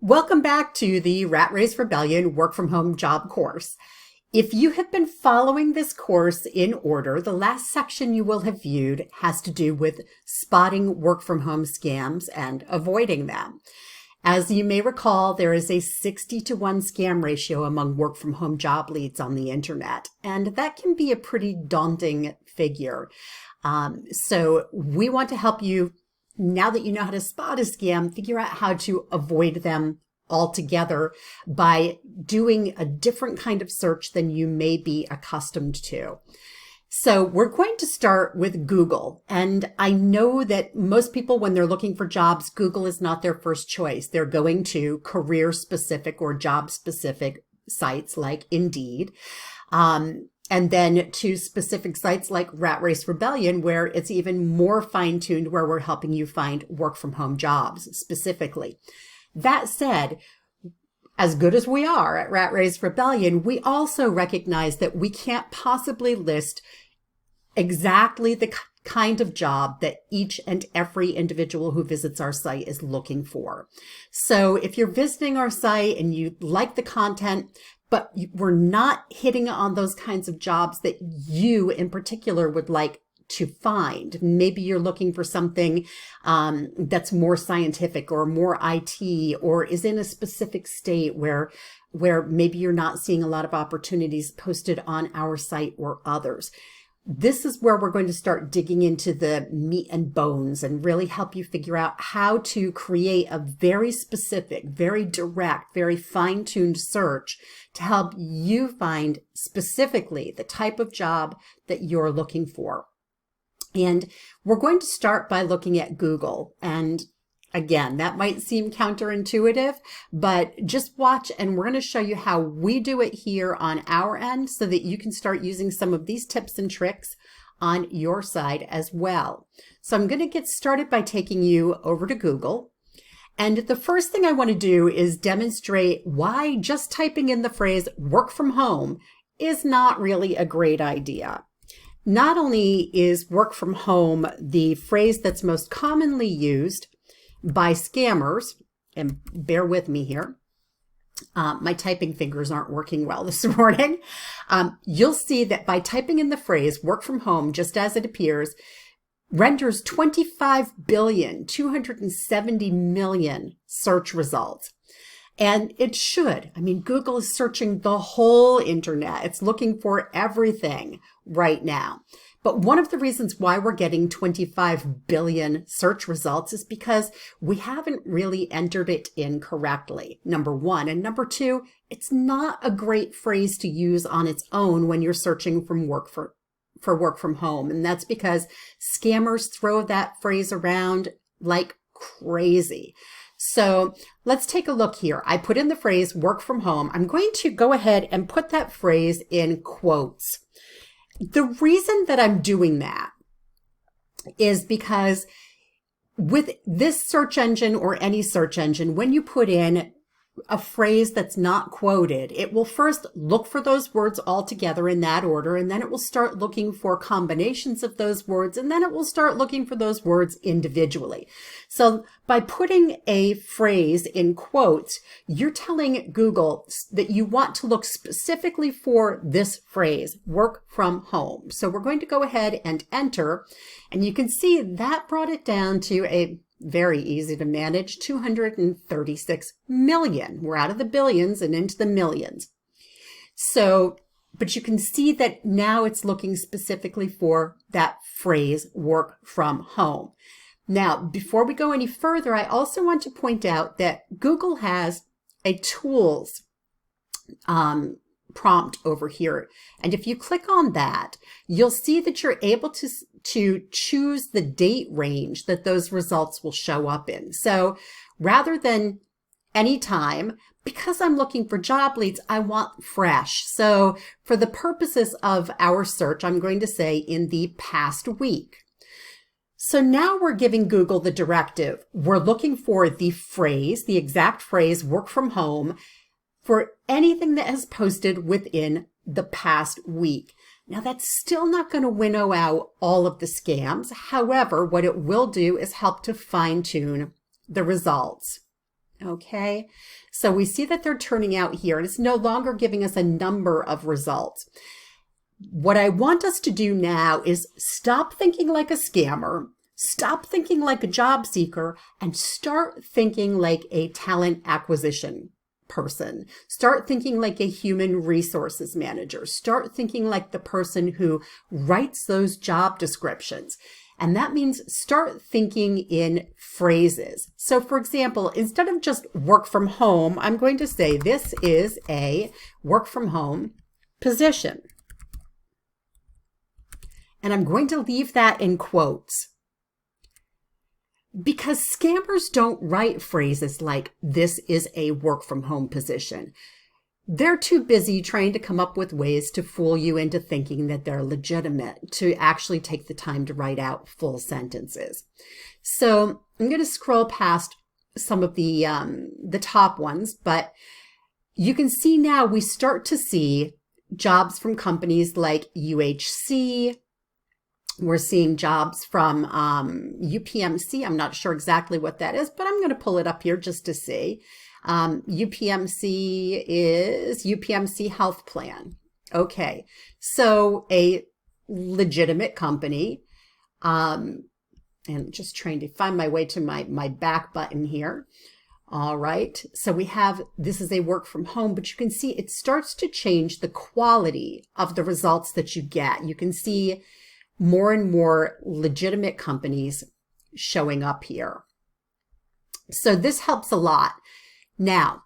Welcome back to the Rat Race Rebellion Work From Home Job course. If you have been following this course in order, the last section you will have viewed has to do with spotting work from home scams and avoiding them. As you may recall, there is a 60-to-1 scam ratio among work from home job leads on the internet, and that can be a pretty daunting figure. So we want to help you, now that you know how to spot a scam, figure out how to avoid them altogether by doing a different kind of search than you may be accustomed to. So we're going to start with Google. And I know that most people, when they're looking for jobs, Google is not their first choice. They're going to career-specific or job-specific sites like Indeed. And then to specific sites like Rat Race Rebellion, where it's even more fine-tuned, where we're helping you find work-from-home jobs specifically. That said, as good as we are at Rat Race Rebellion, we also recognize that we can't possibly list exactly the kind of job that each and every individual who visits our site is looking for. So if you're visiting our site and you like the content, but we're not hitting on those kinds of jobs that you in particular would like to find. Maybe you're looking for something that's more scientific or more IT, or is in a specific state where maybe you're not seeing a lot of opportunities posted on our site or others. This is where we're going to start digging into the meat and bones and really help you figure out how to create a very specific, very direct, very fine-tuned search to help you find specifically the type of job that you're looking for. And we're going to start by looking at Google. And again, that might seem counterintuitive, but just watch and we're going to show you how we do it here on our end so that you can start using some of these tips and tricks on your side as well. So I'm going to get started by taking you over to Google. And the first thing I want to do is demonstrate why just typing in the phrase work from home is not really a great idea. Not only is work from home the phrase that's most commonly used by scammers, and bear with me here, my typing fingers aren't working well this morning. You'll see that by typing in the phrase work from home, just as it appears, renders 25,270,000,000 search results. And it should. I mean, Google is searching the whole internet. It's looking for everything right now. But one of the reasons why we're getting 25 billion search results is because we haven't really entered it in correctly, number one. And number two, it's not a great phrase to use on its own when you're searching for work from home. And that's because scammers throw that phrase around like crazy. So let's take a look here. I put in the phrase work from home. I'm going to go ahead and put that phrase in quotes. The reason that I'm doing that is because with this search engine or any search engine, when you put in a phrase that's not quoted, it will first look for those words all together in that order, and then it will start looking for combinations of those words, and then it will start looking for those words individually. So by putting a phrase in quotes, you're telling Google that you want to look specifically for this phrase, work from home. So we're going to go ahead and enter, and you can see that brought it down to a very easy to manage, 236 million. We're out of the billions and into the millions. So, but you can see that now it's looking specifically for that phrase, work from home. Now, before we go any further, I also want to point out that Google has a tools prompt over here. And if you click on that, you'll see that you're able to choose the date range that those results will show up in. So rather than any time, because I'm looking for job leads, I want fresh. So for the purposes of our search, I'm going to say in the past week. So now we're giving Google the directive. We're looking for the phrase, the exact phrase, work from home, for anything that has posted within the past week. Now, that's still not going to winnow out all of the scams. However, what it will do is help to fine-tune the results. Okay, so we see that they're turning out here, and it's no longer giving us a number of results. What I want us to do now is stop thinking like a scammer, stop thinking like a job seeker, and start thinking like a talent acquisition person. Start thinking like a human resources manager. Start thinking like the person who writes those job descriptions. And that means start thinking in phrases. So for example, instead of just work from home, I'm going to say this is a work from home position. And I'm going to leave that in quotes. Because scammers don't write phrases like, this is a work from home position. They're too busy trying to come up with ways to fool you into thinking that they're legitimate, to actually take the time to write out full sentences. So I'm going to scroll past some of the top ones, but you can see now we start to see jobs from companies like UHC. We're seeing jobs from UPMC. I'm not sure exactly what that is, but I'm going to pull it up here just to see. UPMC is UPMC Health Plan. Okay, so a legitimate company. And just trying to find my way to my back button here. All right, so we have, this is a work from home, but you can see it starts to change the quality of the results that you get. You can see more and more legitimate companies showing up here. So this helps a lot. Now,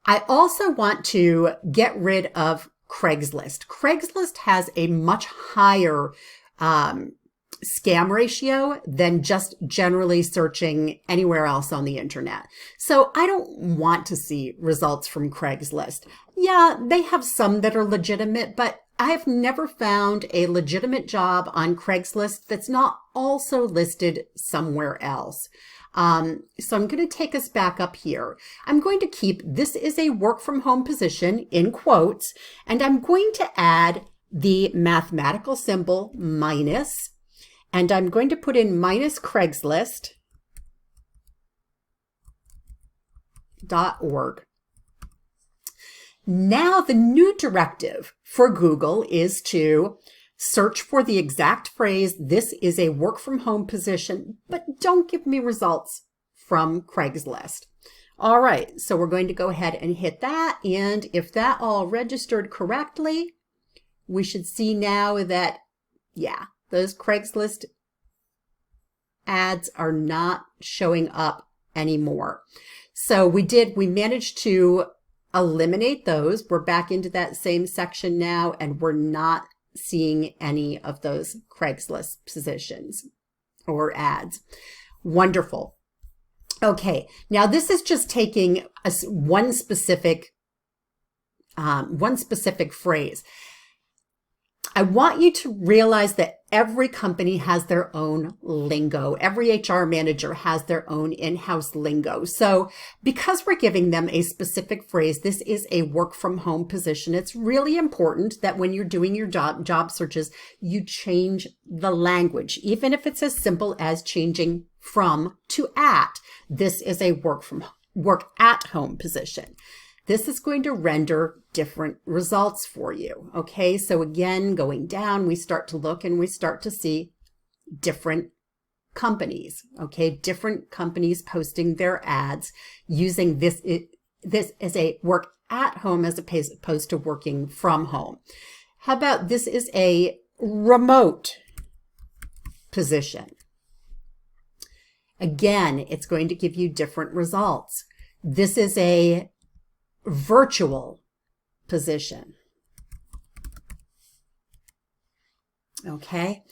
I also want to get rid of Craigslist. Craigslist has a much higher scam ratio than just generally searching anywhere else on the internet. So I don't want to see results from Craigslist. Yeah, they have some that are legitimate, but I have never found a legitimate job on Craigslist that's not also listed somewhere else. So I'm going to take us back up here. I'm going to keep, this is a work from home position in quotes, and I'm going to add the mathematical symbol minus, and I'm going to put in minus Craigslist.org. Now the new directive for Google is to search for the exact phrase, this is a work from home position, but don't give me results from Craigslist. All right, so we're going to go ahead and hit that. And if that all registered correctly, we should see now that, yeah, those Craigslist ads are not showing up anymore. So we managed to eliminate those. We're back into that same section now, and we're not seeing any of those Craigslist positions or ads. Wonderful. Okay, now this is just taking one specific phrase. I want you to realize that every company has their own lingo. Every HR manager has their own in-house lingo. So because we're giving them a specific phrase, this is a work from home position. It's really important that when you're doing your job searches, you change the language, even if it's as simple as changing from to at. This is a work at home position. This is going to render different results for you. Okay, so again, going down, we start to look and we start to see different companies. Okay, different companies posting their ads using this as a work at home as opposed to working from home. How about this is a remote position? Again, it's going to give you different results. This is a virtual position. Okay,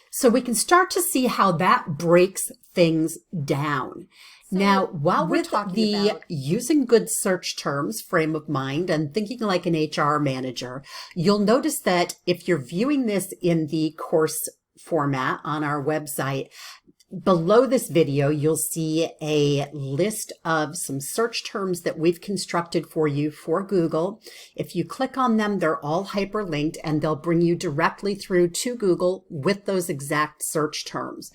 so we can start to see how that breaks things down. So now, while we're talking about using good search terms frame of mind and thinking like an HR manager, you'll notice that if you're viewing this in the course format on our website, Below this video, you'll see a list of some search terms that we've constructed for you for Google. If you click on them, they're all hyperlinked and they'll bring you directly through to Google with those exact search terms.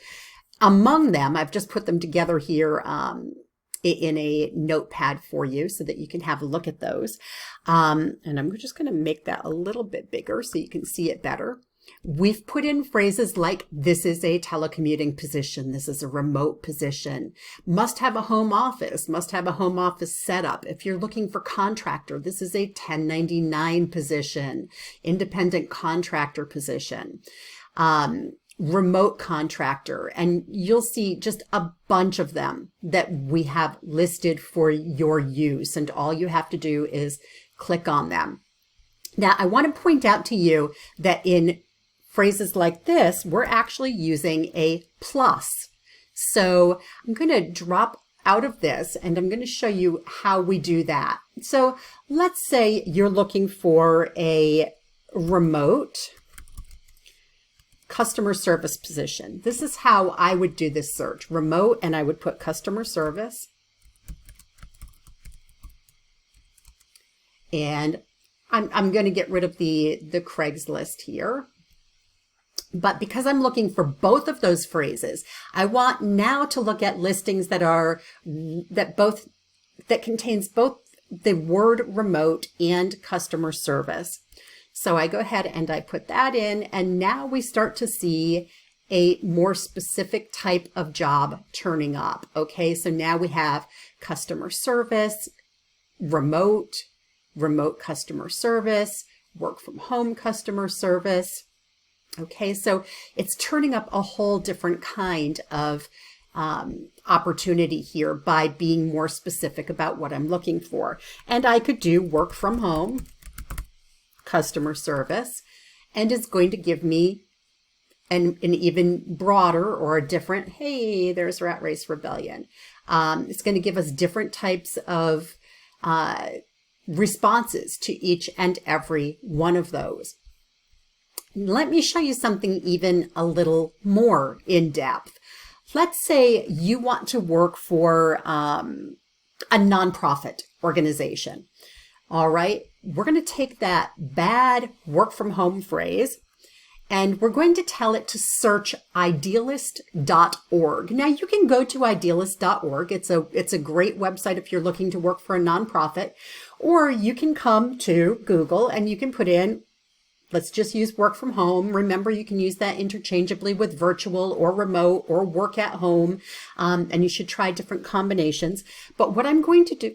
Among them, I've just put them together here in a notepad for you so that you can have a look at those. And I'm just going to make that a little bit bigger so you can see it better. We've put in phrases like, this is a telecommuting position, this is a remote position, must have a home office, must have a home office setup. If you're looking for contractor, this is a 1099 position, independent contractor position, remote contractor, and you'll see just a bunch of them that we have listed for your use, and all you have to do is click on them. Now, I want to point out to you that in phrases like this, we're actually using a plus. So I'm going to drop out of this and I'm going to show you how we do that. So let's say you're looking for a remote customer service position. This is how I would do this search. Remote, and I would put customer service. And I'm going to get rid of the Craigslist here. But because I'm looking for both of those phrases, I want now to look at listings that contains both the word remote and customer service. So I go ahead and I put that in, and now we start to see a more specific type of job turning up. Okay, so now we have customer service, remote customer service, work from home customer service. Okay, so it's turning up a whole different kind of opportunity here by being more specific about what I'm looking for. And I could do work from home, customer service, and it's going to give me an even broader or a different, hey, there's Rat Race Rebellion. It's going to give us different types of responses to each and every one of those. Let me show you something even a little more in depth. Let's say you want to work for a nonprofit organization. All right, we're going to take that bad work from home phrase and we're going to tell it to search idealist.org. Now you can go to idealist.org. It's a great website if you're looking to work for a nonprofit, or you can come to Google and you can put in, let's just use work from home. Remember, you can use that interchangeably with virtual or remote or work at home. And you should try different combinations. But what I'm going to do,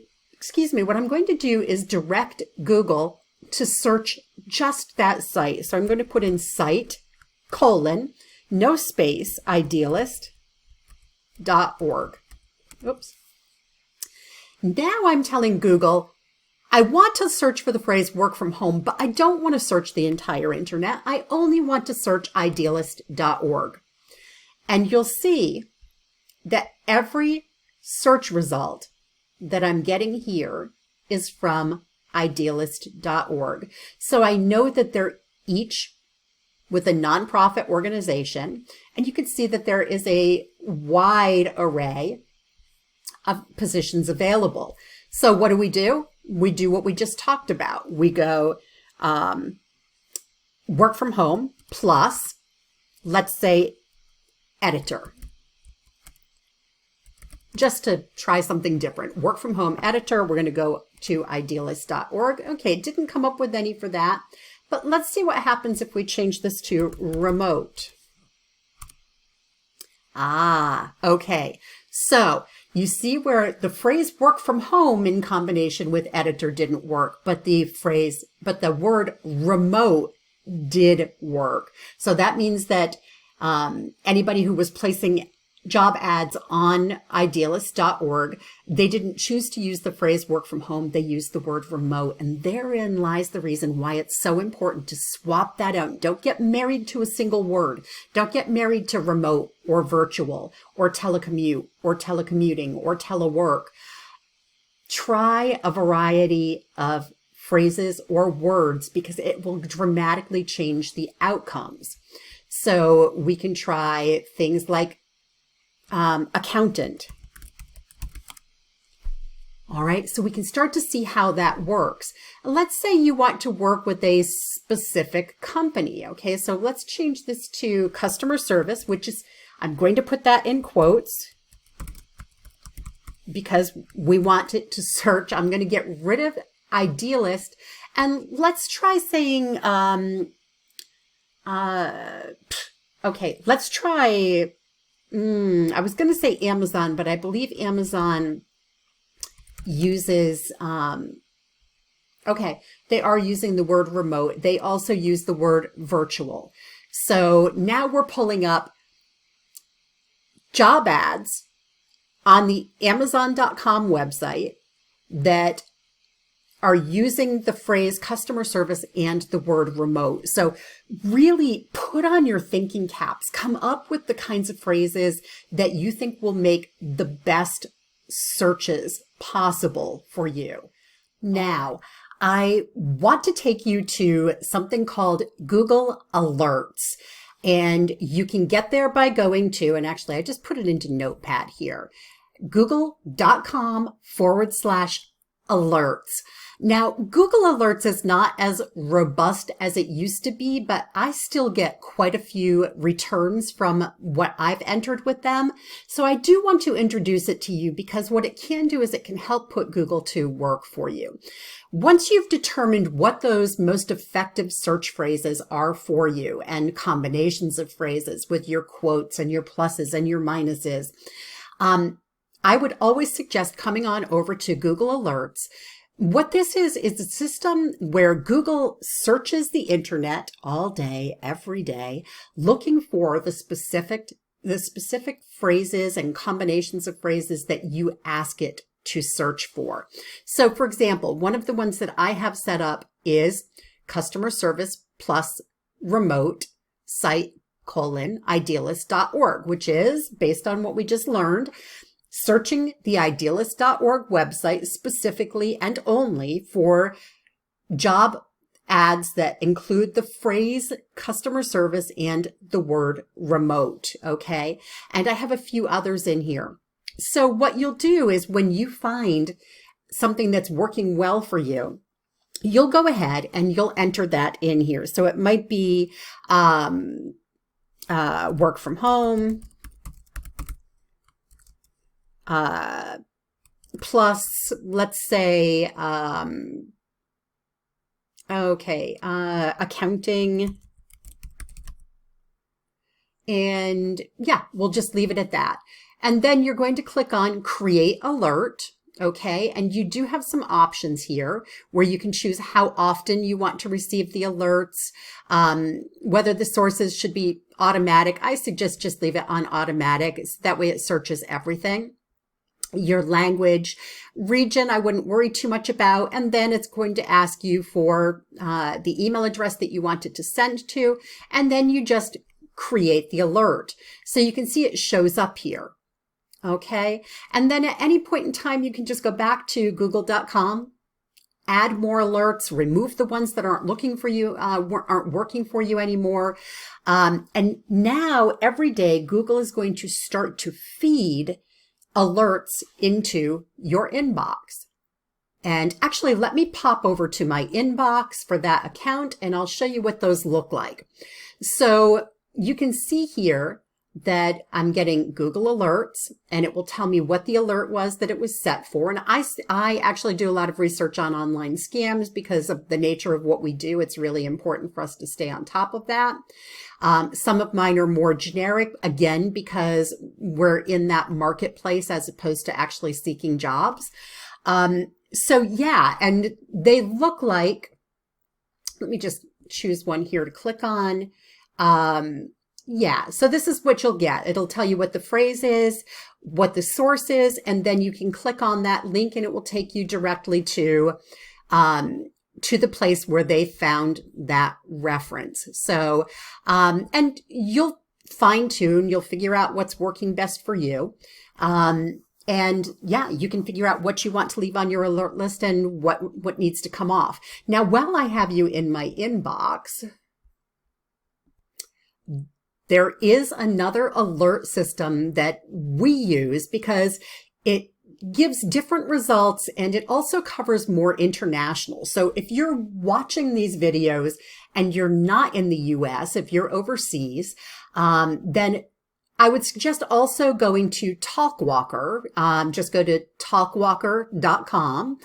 what I'm going to do is direct Google to search just that site. So I'm going to put in site, no space, idealist.org. Oops. Now I'm telling Google, I want to search for the phrase work from home, but I don't want to search the entire internet. I only want to search idealist.org. And you'll see that every search result that I'm getting here is from idealist.org. So I know that they're each with a nonprofit organization, and you can see that there is a wide array of positions available. So what do? We do what we just talked about. We go work from home plus, let's say, editor. Just to try something different. Work from home editor, we're going to go to idealist.org. Okay, it didn't come up with any for that, but let's see what happens if we change this to remote. Okay. So you see where the phrase work from home in combination with editor didn't work, but the word remote did work. So that means that anybody who was placing job ads on idealist.org, they didn't choose to use the phrase work from home. They used the word remote. And therein lies the reason why it's so important to swap that out. Don't get married to a single word. Don't get married to remote or virtual or telecommute or telecommuting or telework. Try a variety of phrases or words because it will dramatically change the outcomes. So we can try things like accountant. All right, so we can start to see how that works. Let's say you want to work with a specific company. Okay, so let's change this to customer service, which is, I'm going to put that in quotes because we want it to search. I'm going to get rid of idealist, and let's try saying, okay, let's try, I was going to say Amazon, but I believe Amazon uses, okay, they are using the word remote. They also use the word virtual. So now we're pulling up job ads on the Amazon.com website that are using the phrase customer service and the word remote. So really put on your thinking caps, come up with the kinds of phrases that you think will make the best searches possible for you. Now, I want to take you to something called Google Alerts. And you can get there by going to, and actually I just put it into Notepad here, google.com/alerts. Now, Google Alerts is not as robust as it used to be, but I still get quite a few returns from what I've entered with them. So I do want to introduce it to you because what it can do is it can help put Google to work for you. Once you've determined what those most effective search phrases are for you and combinations of phrases with your quotes and your pluses and your minuses, I would always suggest coming on over to Google Alerts. What this is a system where Google searches the internet all day, every day, looking for the specific phrases and combinations of phrases that you ask it to search for. So for example, one of the ones that I have set up is customer service plus remote site idealist.org, which is based on what we just learned, searching the idealist.org website specifically and only for job ads that include the phrase customer service and the word remote, okay? And I have a few others in here. So what you'll do is when you find something that's working well for you, you'll go ahead and you'll enter that in here. So it might be work from home, plus, let's say, accounting. And yeah, we'll just leave it at that. And then you're going to click on Create Alert. Okay, and you do have some options here where you can choose how often you want to receive the alerts, whether the sources should be automatic. I suggest just leave it on automatic. That way it searches everything. Your language, region, I wouldn't worry too much about. And then it's going to ask you for the email address that you want it to send to. And then you just create the alert. So you can see it shows up here. Okay. And then at any point in time, you can just go back to google.com, add more alerts, remove the ones that aren't looking for you, aren't working for you anymore. And now every day, Google is going to start to feed alerts into your inbox. And actually, let me pop over to my inbox for that account, and I'll show you what those look like. So you can see here that I'm getting Google Alerts, and it will tell me what the alert was that it was set for. And I actually do a lot of research on online scams because of the nature of what we do. It's really important for us to stay on top of that. Some of mine are more generic, again, because we're in that marketplace as opposed to actually seeking jobs. So yeah, and they look like, let me just choose one here to click on. Yeah, so this is what you'll get. It'll tell you what the phrase is, what the source is, and then you can click on that link and it will take you directly to the place where they found that reference. So, and you'll fine tune, you'll figure out what's working best for you. And yeah, you can figure out what you want to leave on your alert list and what needs to come off. Now, while I have you in my inbox, there is another alert system that we use because it gives different results and it also covers more international. So if you're watching these videos and you're not in the US, if you're overseas, then I would suggest also going to Talkwalker. Just go to talkwalker.com,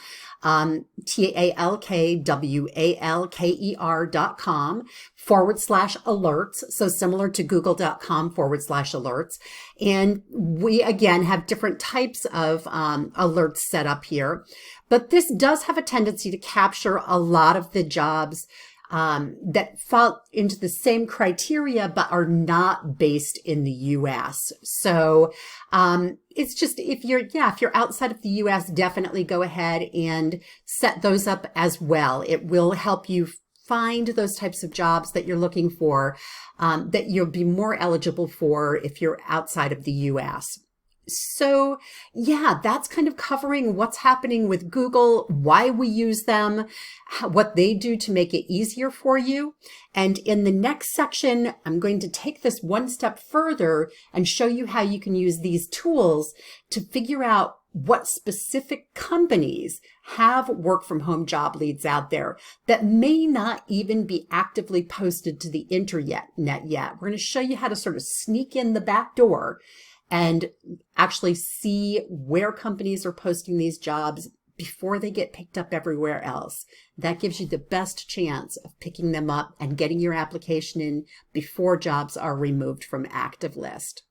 talkwalker.com/alerts. So similar to google.com/alerts. And we, again, have different types of alerts set up here. But this does have a tendency to capture a lot of the jobs that fall into the same criteria, but are not based in the US. So, it's just, if you're outside of the US, definitely go ahead and set those up as well. It will help you find those types of jobs that you're looking for, that you'll be more eligible for if you're outside of the US. So yeah, that's kind of covering what's happening with Google, why we use them, what they do to make it easier for you. And in the next section, I'm going to take this one step further and show you how you can use these tools to figure out what specific companies have work from home job leads out there that may not even be actively posted to the internet yet. We're going to show you how to sort of sneak in the back door and actually see where companies are posting these jobs before they get picked up everywhere else. That gives you the best chance of picking them up and getting your application in before jobs are removed from active list.